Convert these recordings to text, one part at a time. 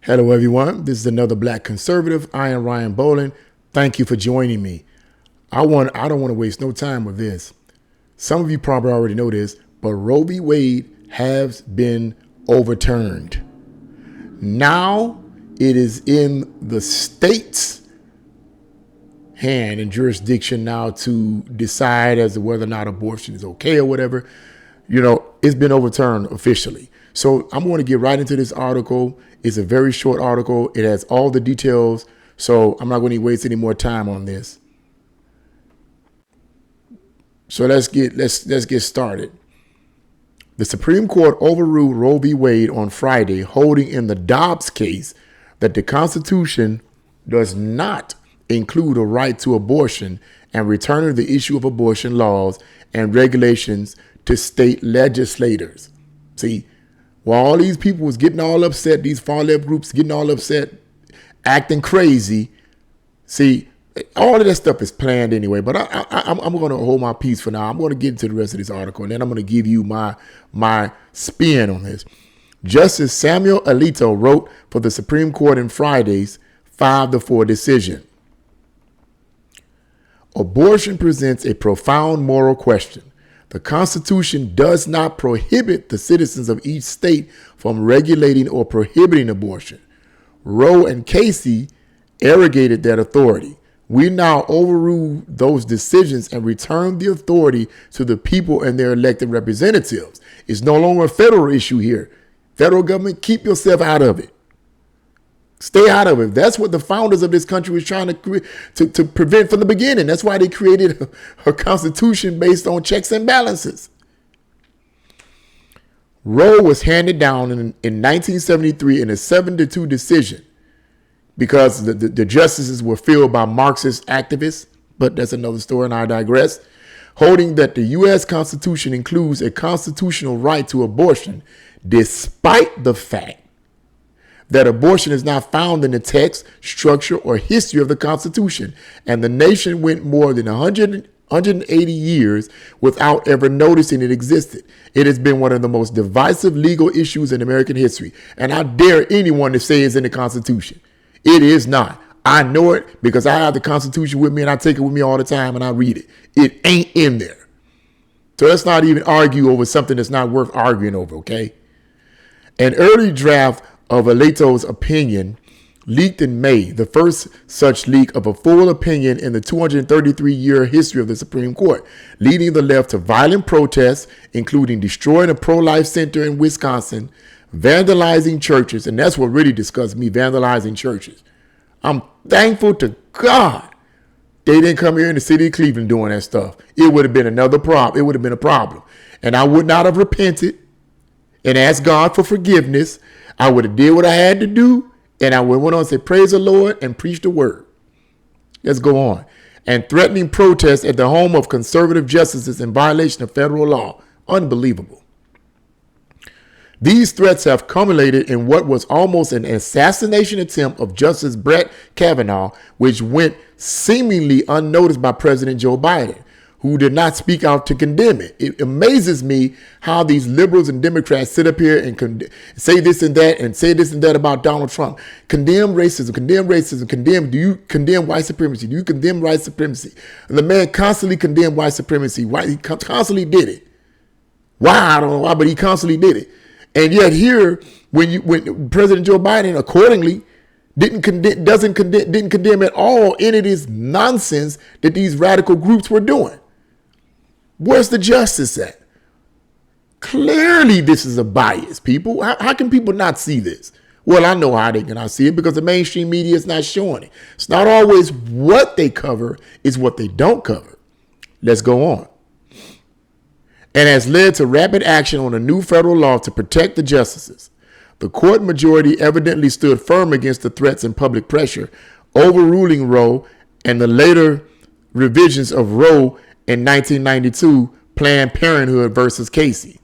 Hello, everyone. This is another Black Conservative. I am Ryan Bolin. Thank you for joining me. I don't want to waste no time with this. Some of you probably already know this, but Roe v. Wade has been overturned. Now it is in the state's hand and jurisdiction now to decide as to whether or not abortion is okay or whatever. You know, it's been overturned officially. So I'm going to get right into this article. It's a very short article. It has all the details. So I'm not going to waste any more time on this. So let's get started. The Supreme Court overruled Roe v. Wade on Friday, holding in the Dobbs case that the Constitution does not include a right to abortion and returning the issue of abortion laws and regulations to state legislators. See, while all these people was getting all upset, these far-left groups getting all upset, acting crazy, see, all of that stuff is planned anyway, but I'm going to hold my peace for now. I'm going to get into the rest of this article, and then I'm going to give you my spin on this. Justice Samuel Alito wrote for the Supreme Court in Friday's 5-4 decision. Abortion presents a profound moral question. The Constitution does not prohibit the citizens of each state from regulating or prohibiting abortion. Roe and Casey arrogated that authority. We now overrule those decisions and return the authority to the people and their elected representatives. It's no longer a federal issue here. Federal government, keep yourself out of it. Stay out of it. That's what the founders of this country was trying to prevent from the beginning. That's why they created a constitution based on checks and balances. Roe was handed down in 1973 in a 7-2 decision because the justices were filled by Marxist activists, but that's another story and I digress, holding that the U.S. Constitution includes a constitutional right to abortion despite the fact that abortion is not found in the text, structure, or history of the Constitution, and the nation went more than 180 years without ever noticing it existed. It has been one of the most divisive legal issues in American history, and I dare anyone to say it's in the Constitution. It is not. I know it because I have the Constitution with me, and I take it with me all the time, and I read it. It ain't in there. So let's not even argue over something that's not worth arguing over, okay? An early draft of Alito's opinion leaked in May, the first such leak of a full opinion in the 233-year history of the Supreme Court, leading the left to violent protests, including destroying a pro-life center in Wisconsin, vandalizing churches, and that's what really disgusts me, vandalizing churches. I'm thankful to God they didn't come here in the city of Cleveland doing that stuff. It would have been another problem. It would have been a problem. And I would not have repented and asked God for forgiveness. I would have did what I had to do, and I would have went on and say, praise the Lord, and preach the word. Let's go on. And threatening protests at the home of conservative justices in violation of federal law. Unbelievable. These threats have culminated in what was almost an assassination attempt of Justice Brett Kavanaugh, which went seemingly unnoticed by President Joe Biden, who did not speak out to condemn it. It amazes me how these liberals and Democrats sit up here and say this and that and say this and that about Donald Trump. Condemn racism, do you condemn white supremacy? Do you condemn white supremacy? And the man constantly condemned white supremacy. Why? He constantly did it. Why? I don't know why, but he constantly did it. And yet here, when President Joe Biden accordingly didn't condemn at all any of this nonsense that these radical groups were doing. Where's the justice at? Clearly, this is a bias, people. How can people not see this? Well, I know how they cannot see it because the mainstream media is not showing it. It's not always what they cover, it's what they don't cover. Let's go on. And has led to rapid action on a new federal law to protect the justices. The court majority evidently stood firm against the threats and public pressure, overruling Roe and the later revisions of Roe in 1992, Planned Parenthood versus Casey.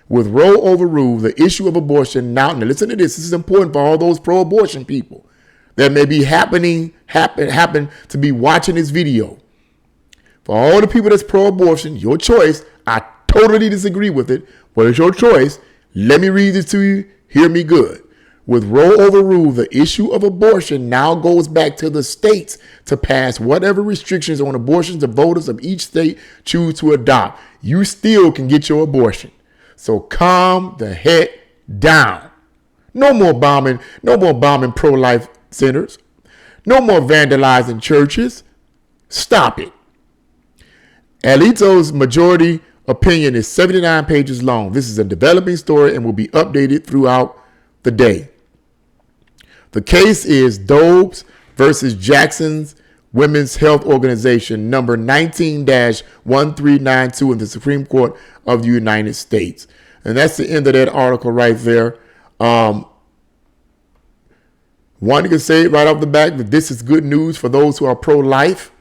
With Roe overruled, the issue of abortion now listen to this. This is important for all those pro-abortion people that may be happen to be watching this video. For all the people that's pro-abortion, your choice. I totally disagree with it, but it's your choice. Let me read this to you. Hear me good. With Roe overruled, the issue of abortion now goes back to the states to pass whatever restrictions on abortions the voters of each state choose to adopt. You still can get your abortion. So calm the heck down. No more bombing pro-life centers. No more vandalizing churches. Stop it. Alito's majority opinion is 79 pages long. This is a developing story and will be updated throughout the day. The case is Dobbs versus Jackson's Women's Health Organization, number 19-1392 in the Supreme Court of the United States. And that's the end of that article right there. One can say right off the bat that this is good news for those who are pro-life.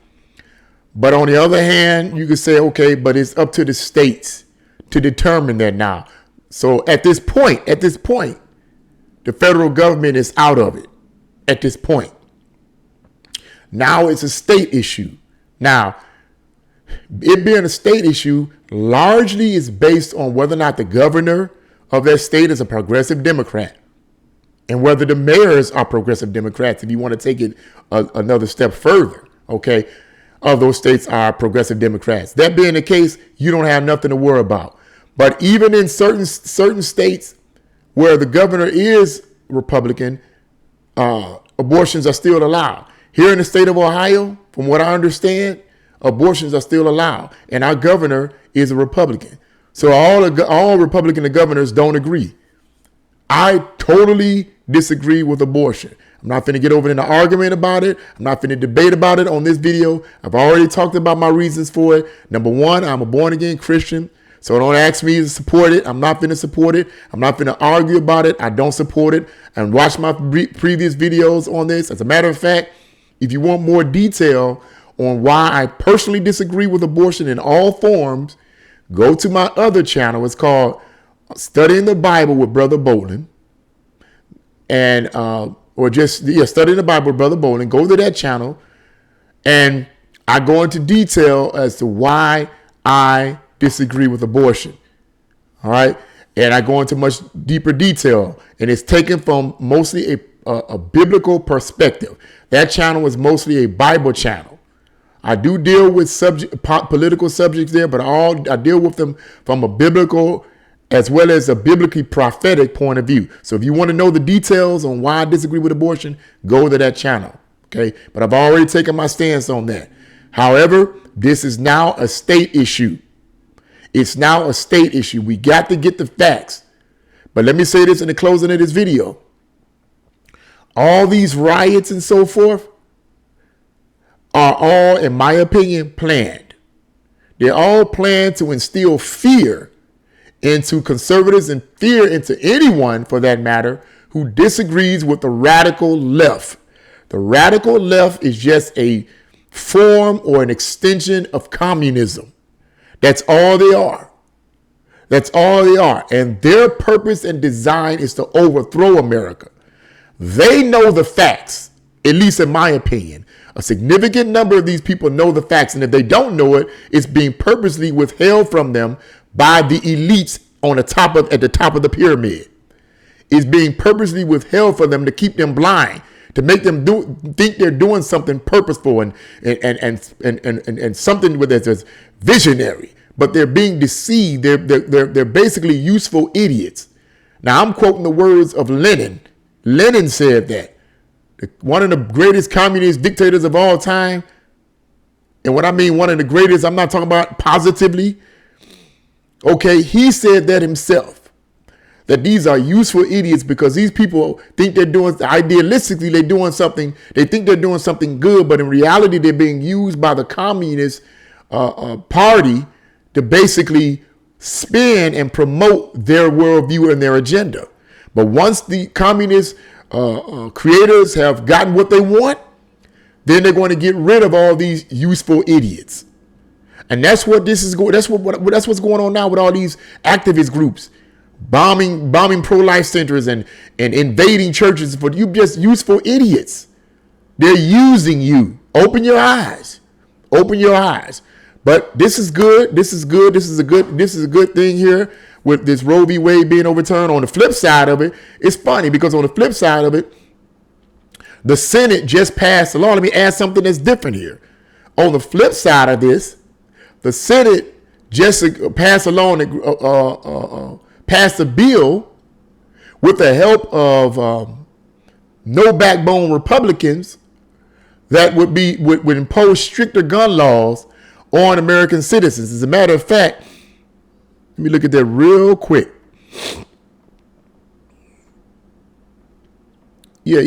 But on the other hand, you could say, okay, but it's up to the states to determine that now. So at this point, the federal government is out of it at this point. Now it's a state issue. Now, it being a state issue largely is based on whether or not the governor of that state is a progressive Democrat and whether the mayors are progressive Democrats, if you want to take it another step further, okay, of those states are progressive Democrats. That being the case, you don't have nothing to worry about. But even in certain states where the governor is Republican, abortions are still allowed. Here in the state of Ohio, from what I understand, abortions are still allowed, and our governor is a Republican. So all Republican governors don't agree. I totally disagree with abortion. I'm not finna get over in an argument about it. I'm not finna debate about it on this video. I've already talked about my reasons for it. Number one, I'm a born-again Christian. So don't ask me to support it. I'm not finna support it. I'm not finna argue about it. I don't support it. And watch my previous videos on this. As a matter of fact, if you want more detail on why I personally disagree with abortion in all forms, go to my other channel. It's called Studying the Bible with Brother Bolin. And, Studying the Bible with Brother Bolin. Go to that channel. And I go into detail as to why I disagree with abortion. All right. And I go into much deeper detail, and it's taken from mostly a biblical perspective. That channel is mostly a Bible channel. I do deal with political subjects there, but I deal with them from a biblical as well as a biblically prophetic point of view. So if you want to know the details on why I disagree with abortion, go to that channel. Okay. But I've already taken my stance on that. However, this is now a state issue. It's now a state issue. We got to get the facts. But let me say this in the closing of this video. All these riots and so forth are all, in my opinion, planned. They're all planned to instill fear into conservatives and fear into anyone, for that matter, who disagrees with the radical left. The radical left is just a form or an extension of communism. That's all they are. That's all they are. And their purpose and design is to overthrow America. They know the facts, at least in my opinion. A significant number of these people know the facts. And if they don't know it, it's being purposely withheld from them by the elites at the top of the pyramid. It's being purposely withheld from them to keep them blind, to make them think they're doing something purposeful and something that's visionary. But they're being deceived. They're basically useful idiots. Now, I'm quoting the words of Lenin. Lenin said that. One of the greatest communist dictators of all time. And when I mean one of the greatest, I'm not talking about positively. Okay, he said that himself. That these are useful idiots because these people think they're doing, idealistically, they're doing something, they think they're doing something good, but in reality, they're being used by the Communist Party to basically spin and promote their worldview and their agenda. But once the communist creators have gotten what they want, then they're going to get rid of all these useful idiots. And that's what this is going. That's what's going on now with all these activist groups. Bombing pro-life centers and invading churches for you just useful idiots. They're using you. Open your eyes. Open your eyes. But this is good. This is good. This is a good thing here. with this Roe v. Wade being overturned. On the flip side of it, it's funny because on the flip side of it, the Senate just passed a law. Let me add something that's different here. On the flip side of this, the Senate just passed a law and passed a bill with the help of no backbone Republicans that would impose stricter gun laws on American citizens. As a matter of fact, let me look at that real quick. Yeah.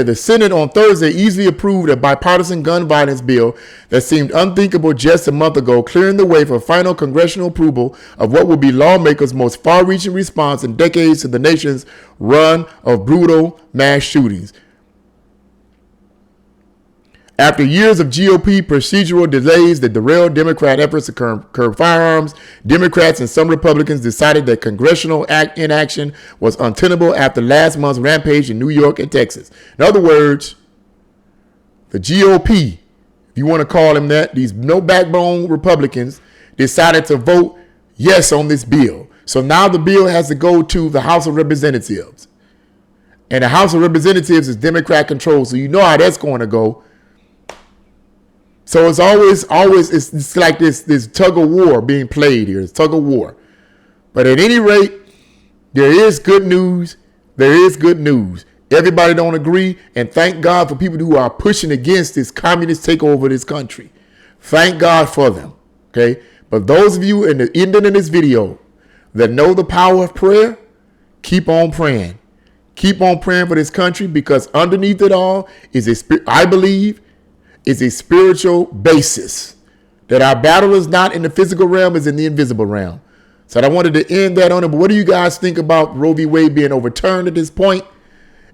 The Senate on Thursday easily approved a bipartisan gun violence bill that seemed unthinkable just a month ago, clearing the way for final congressional approval of what will be lawmakers' most far-reaching response in decades to the nation's run of brutal mass shootings. After years of GOP procedural delays that derailed Democrat efforts to curb firearms, Democrats and some Republicans decided that congressional inaction was untenable after last month's rampage in New York and Texas. In other words, the GOP, if you want to call them that, these no backbone Republicans decided to vote yes on this bill. So now the bill has to go to the House of Representatives. And the House of Representatives is Democrat controlled, so you know how that's going to go. So it's always it's like this tug of war being played here. It's tug of war. But at any rate, there is good news. There is good news. Everybody don't agree, and thank God for people who are pushing against this communist takeover of this country. Thank God for them. Okay? But those of you in the ending of this video that know the power of prayer, keep on praying. Keep on praying for this country, because underneath it all is I believe is a spiritual basis, that our battle is not in the physical realm, is in the invisible realm. So I wanted to end that on it. But what do you guys think about Roe v. Wade being overturned at this point,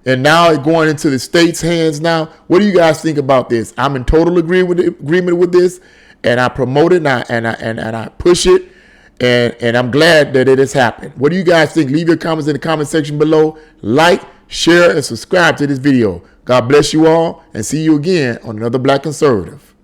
and now it going into the state's hands now? What do you guys think about this? I'm in total agreement with this, and I promote it, and I push it, and I'm glad that it has happened. What do you guys think? Leave your comments in the comment section below. Like, share, and subscribe to this video. God bless you all, and see you again on another Black Conservative.